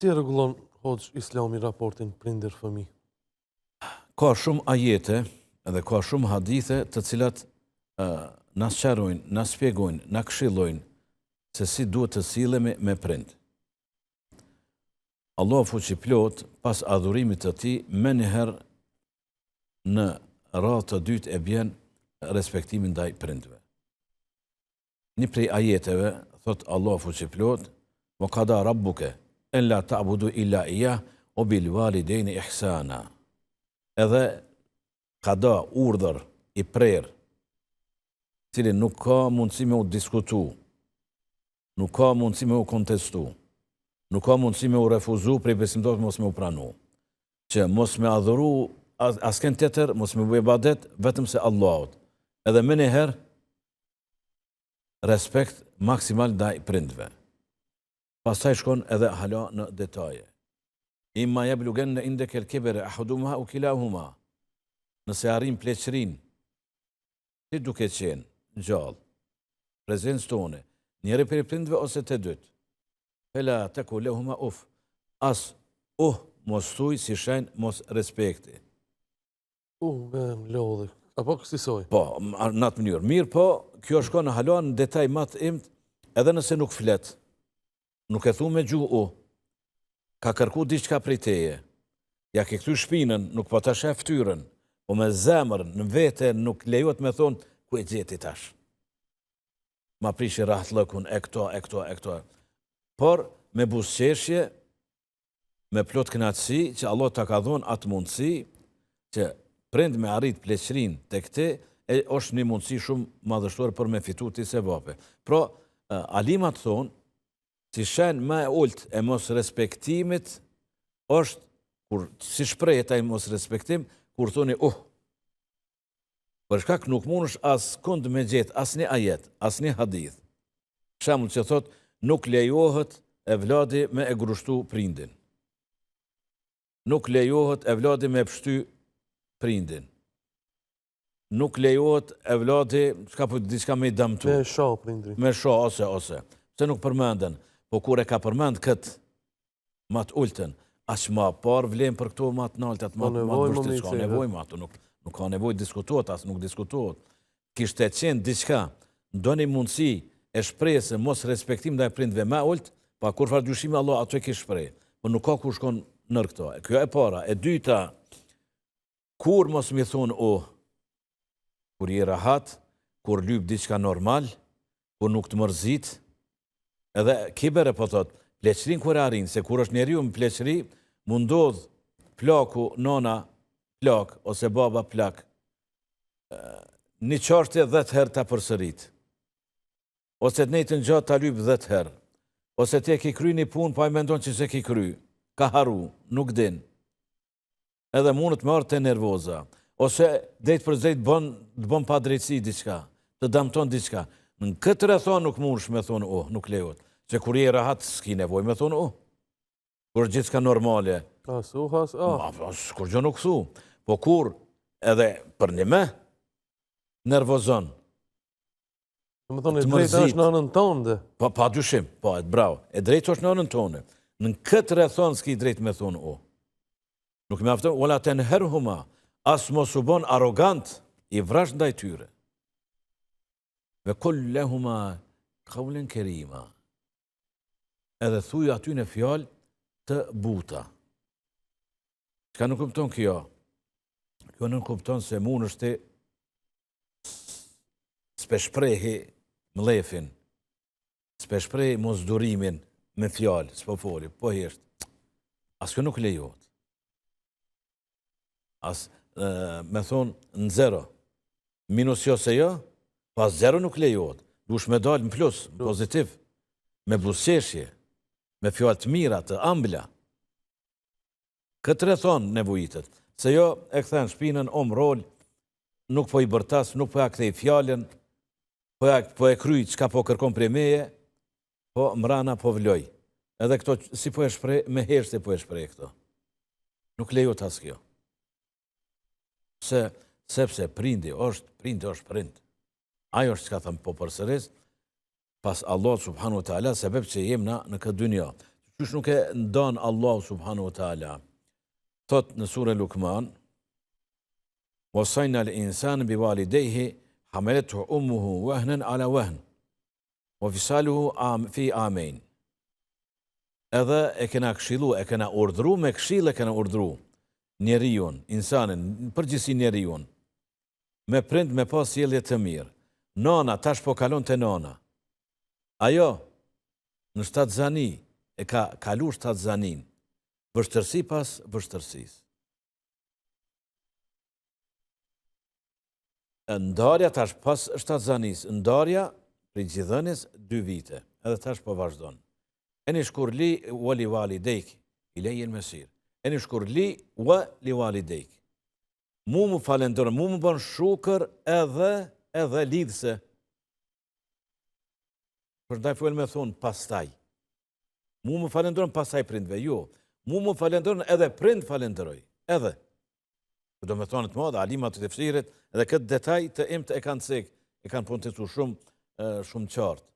Si e rregullon hoxh Islami raportin prindër-fëmijë? Ka shumë ajete edhe ka shumë hadithe të cilat na sqarojnë, na shpjegojnë, na këshillojnë se si duhet të sillemi me prind. Allahu fuqiplot pas adhurimit të tij menjëherë në radhë të dytë e bjen respektimi ndaj prindve. Një prej ajeteve thot Allahu fuqiplot: "Wa qada rabbuka an la ta'budu illa iyyah wa bil walidayni ihsana." Edhe qada urdhër i prerë, cilin nuk ka mundësi me u diskutu, nuk ka mundësi me u kontestu, nuk ka mundësi me u refuzu prej besimtarëve mos me u pranu, që mos me adhuru asken tjetër, mos me bëj ibadet vetëm se Allahut. Edhe më njëherë respekt maksimal ndaj prindve. Pastaj shkon edhe hala në detaje. Imma yablughanna indaka al-kibra ahaduhuma aw kilahuma. Nëse arrin pleqërin, ti duke qenë gjallë, prezencë tone, njëri prej prindve ose të dytë, fela taqul lahuma uf, as mos thuj si shenjë mos respekti. Me lodhë. Apo kësaj? Po, në atë mënyrë. Mirë, po, kjo shkon në halon në detaj më të imt, edhe nëse nuk flet, nuk e thu me gjuhë ka kërku diçka prej teje, ja ke kthy shpinën, nuk po ta shef ftyrën, po me zemër në vete nuk lejohet me thonë ku e gjeti tash. Ma prishi rahtlëkun e këto. Por me buzëqeshje, me plot kënaqësi që Allah ta ka dhënë atë mundësi që prind me arrit pleqërin të këte, është një mundësi shumë madhështore për me fitu të sevape. Pra, alimat thonë, si shenë ma e ullët e mos respektimit, është, si shprejt e mos respektim, kur thoni Për shkak nuk mundesh as kund me gjetë as një ajet, as një hadith. Shembull që thot, nuk lejohet e vladi me e grushtu prindin. Nuk lejohet e vladi me pështy prindin. Nuk lejohet e vladi, diçka me i dëmtu. Me shoh prindrin. Me shoh ose. Se nuk përmenden. Po kur e ka përmend këtë mat ultën, as ma par vlen për këto mat naltë, atë mat vështirë, s'ka nevojë me ato, nuk ka nevojë diskutohet, as nuk diskutohet. Kishte qenë diçka, ndonjë mundësi e shpresë mos respektim ndaj prindve më ult, pa kur fare dyshimi Allah ato e kish shpreh. Po nuk ka ku shkon nër këto. Kjo e para, e dyta, kur mos më thon kur je rahat, kur lyp diçka normal, kur nuk të mërzit, edhe kibere po thot, pleqërin kur arrin, se kur është njeriu në pleqëri, mundodh plaku, nona plak, ose baba plak, një çështje 10 herë ta përsërit, ose të njëjtën gjatë ta lyp 10 herë, ose ti e ke kry një punë, pa i mendon që se ke kry, ka haru, nuk din, edhe mund të marrë të nervoza, ose drejt për drejt të bën pa drejtësi diçka, të dëmton diçka. Në këtë rrethon nuk mundesh me thonë nuk lejohet. Se kur je rahat s'ki nevojë me thonë kur gjithçka normale. Kur gjë nuk thu. Po kur edhe për një me nervozon. Do të thonë e drejta është në anën tonë. Po pa dyshim, po bravo. E drejta është në anën tonë. Në këtë rrethon s'ki drejt me thonë Nuk më afton wala tanharhuma, as mos u bën arrogant i vrash ndaj tyre. Ve kullahuma qawlan karima. Edhe thuj aty në fjalë të buta. Çka nuk kupton kjo? Kjo nuk kupton se mund është s'peshprehi mlefin, s'peshprehi mos durimin me fjalë, s'po foli, po hesht. As kjo nuk lejohet. As me thonë në zero, minus jo se jo, pas zero nuk lejohet. Dush me dalë në plus, në pozitiv, me buzëqeshje, me fjalë të mira, të ëmbla. Këtë rrethon nevojitet, se jo e kthen shpinën rol, nuk po i bërtas, nuk po ja kthej fjalën, po e kryj çka po kërkon prej meje, po mrana po vloj. Edhe këto si po e shpreh, me heshtje po e shpreh këto. Nuk lejohet as kjo. Sepse prindi është prind. Ajo është çka thëmë po përsëris, pas Allah subhanu wa ta'ala, sebeb që jem na në këtë dynja. qysh nuk e ndan Allahu subhanahu wa taala. Thot në sure Lukman, wasayna al-insana biwalidayhi hamalathu ummuhu wahnan ala wahn wa fisaluhu fi amain. Edhe e kena këshillu, e kena urdhru, me këshill e kena urdhru njeriun, insanin, përgjithësi njeriun, me prind me pas sjellje të mirë. Nana tash po kalon te nana. Ajo në shtatzani e ka kalu shtatzanin, vështërsi pas vështërsisë. Ndarja tash pas shtatzanis, ndarja prej gjithënies 2 vite, edhe tash po vazhdon. Eni shkur li wa li walidejk, i lejën mesir. Eni shkur li wa li walidejk. Mu më falendërën, mu më bën shukër edhe lidhse. Për ndaj fjallë me thonë pastaj. Mu më falendërën pastaj prindve, jo. Mu më falendërën edhe prind falendëroj, edhe. Do me thonë të madhe, alimat të tefsirit, edhe këtë detaj të imt e kanë cek, e kanë punëtisu shumë qartë.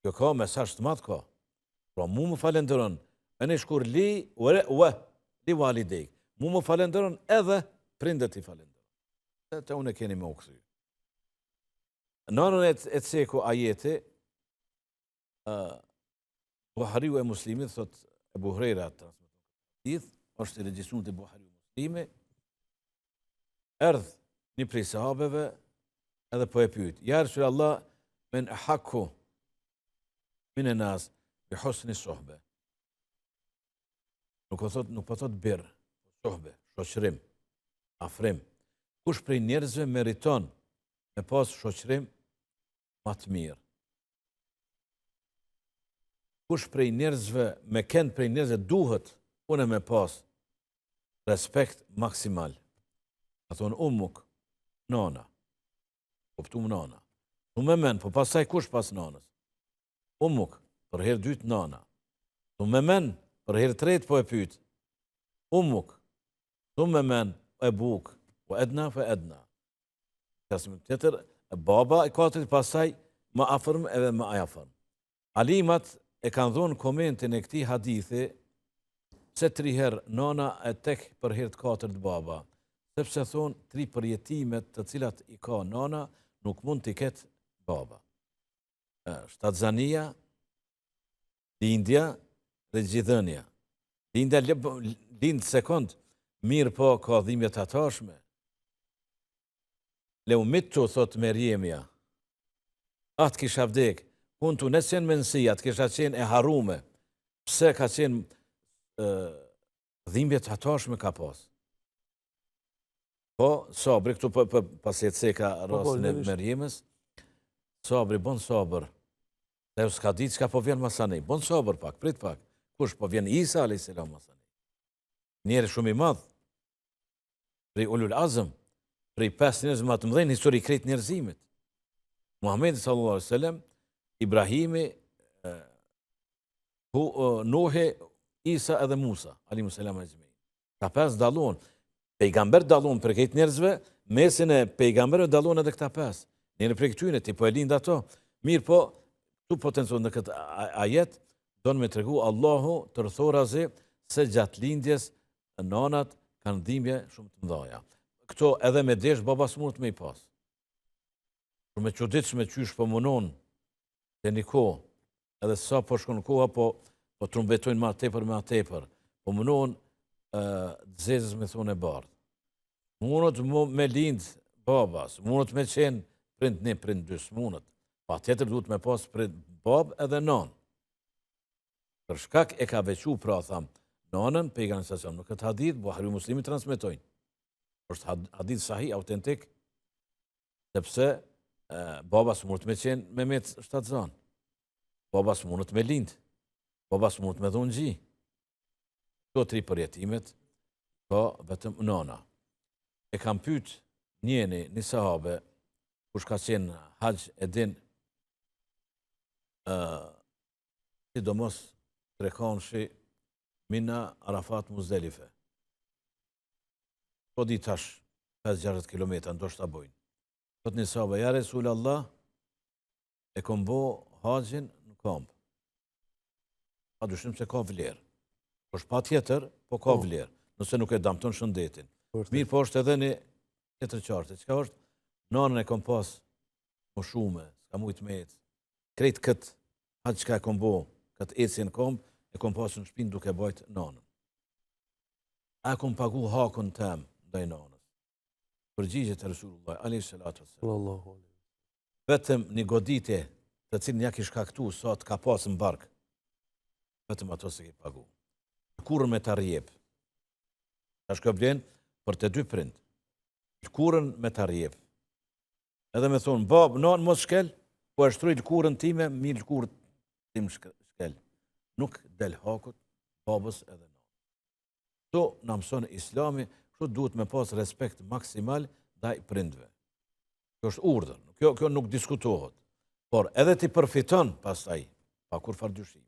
Kjo ka mesazh të madh ka. Pra mu më falendëron, ene shkur li li walidejk. Mu më falendëron edhe prindet i falendëron. Të unë e keni me u këthy. Në anën e ceku ajeti, Buhariu e Muslimit, thot e Buhrera është i regjistruar te Buhariu e Muslimi, erdh një prej sahabeve edhe po e pyet, ja Resulallah, men ahakku min e-nas bi husni sohbe. Nuk po thot birr, sohbe, shoqërim, afrim. Kush prej njerëzve meriton me pas shoqërim më të mirë? Kush prej njerëzve, me kënd prej njerëzve duhet une me pas respekt maksimal? A thonë ummuk, nana. Kuptum nana. Nuk me men, po pasaj kush pas nanës? Ummuk, për herë dytë nana. Nuk me men, për herë tretë po e pyet. Ummuk, nuk me men, e buk, po edna, po edna. Kasim tjetër, baba e katërit pasaj më afërm edhe më ajafërm. Alimat e kanë dhonë komentin e këtij hadithi se 3 herë nana e tek për herë të 4 baba. Sepse thonë 3 përjetimet të cilat i ka nana nuk mund t'i ketë baba. Shtatzania, lindja dhe gjithënia. Lindja lind sekond, mirë po ka dhimbje të atashme. Leu mitu, thot Merjemja, atë kisha vdek, unë tu nësjen me nësi, atë kisha qenë e harume. Pse ka qenë dhimbje të atashme ka pas? Po, sabri, këtu paset se ka rasin e Merjemës, sabri, bon sabër. Dhe s'ka ditë s'ka po vjen masani. Bon sabër pak, prit pak. Kush po vjen Isa a.s. masani. Njeri shumë i madh, prej ulul azëm, prej 5 njerëz më të mëdhenj histori krejt njerëzimit. Muhamedi sallallahu alaihi wasallam, Ibrahimi, Nuhi, Isa edhe Musa, alayhi salam ajma'in. Ka 5 dallon. Pejgamber dallon për këtë njerëzve, mesin e pejgamberëve dallon edhe këta 5. Njëri prej këtyre ti po e lind ato. Mirë po, tu potencion në këtë ajet, do në me tregu Allahu të rëthorazi se gjatë lindjes nanat kanë dhimbje shumë të mdhaja. Këto edhe me desh baba s'mund me i pas. Për me çuditshme qysh po munon të një kohë, edhe sa po shkon koha, po trumbetojnë ma tepër me tepër, po munon dzezës me thonë e bardh. Mundët me lind babas, mundët me qenë prind 1, prind 2, mundët. Pa tjetër duhet me pas prind bab edhe nan. Për shkak e ka veçu pra tham, nanën, pejgamberi sallallahu alaihi wasallam, në këtë hadith, Buhariu Muslimi transmetojnë. Është hadith sahih, autentik, sepse babas mundët me qenë me met shtatzan. Babas mundët me lind. Babas mundët me dhonë gji. Këto 3 përjetimet, ka vetëm nana. E kam pyet një sahabe, kush ka qenë haqë e din, sidomos trekanshi Mina, Arafat, Muzdelife. Po di tash 5-6 kilometra, ndoshta bojnë. Thot një sahabe, ja Resulallah, e kom bo haqin në kamp. pa dyshim se ka vlerë. është pa tjetër, po ka vlerë, nëse nuk e damton shëndetin. Mirë po është edhe një tjetër qartë. Çka është? Nanën e kom pas më shume, s'ka mujt me ecë. Krejt këtë, atë çka e kom bo, këtë ecjen kom, e kom pas në shpinë duke bajt nanën. A kom pagu hakun tem ndaj nanës. Përgjigjet e Resulullah, alayhi salatu wassalam. Vetëm një goditje të cilën ja kish shkaktu sa të ka pas në bark, vetëm ato se ki pagu. Lëkurën me ta rjep. Tash kjo vlen për të dy prind. Lëkurën me ta rjep. Edhe me thonë, bab, nanë mos shkel, po e shtruj lëkurën time, mi lëkurën tim shkel. Nuk del hakut, babës edhe nanë. Kto na mëson Islami, kështu duhet me pas respekt maksimal ndaj prindve. Kjo është urdhër, kjo nuk diskutohet. Por edhe ti përfiton pastaj, pa kur farë dyshim.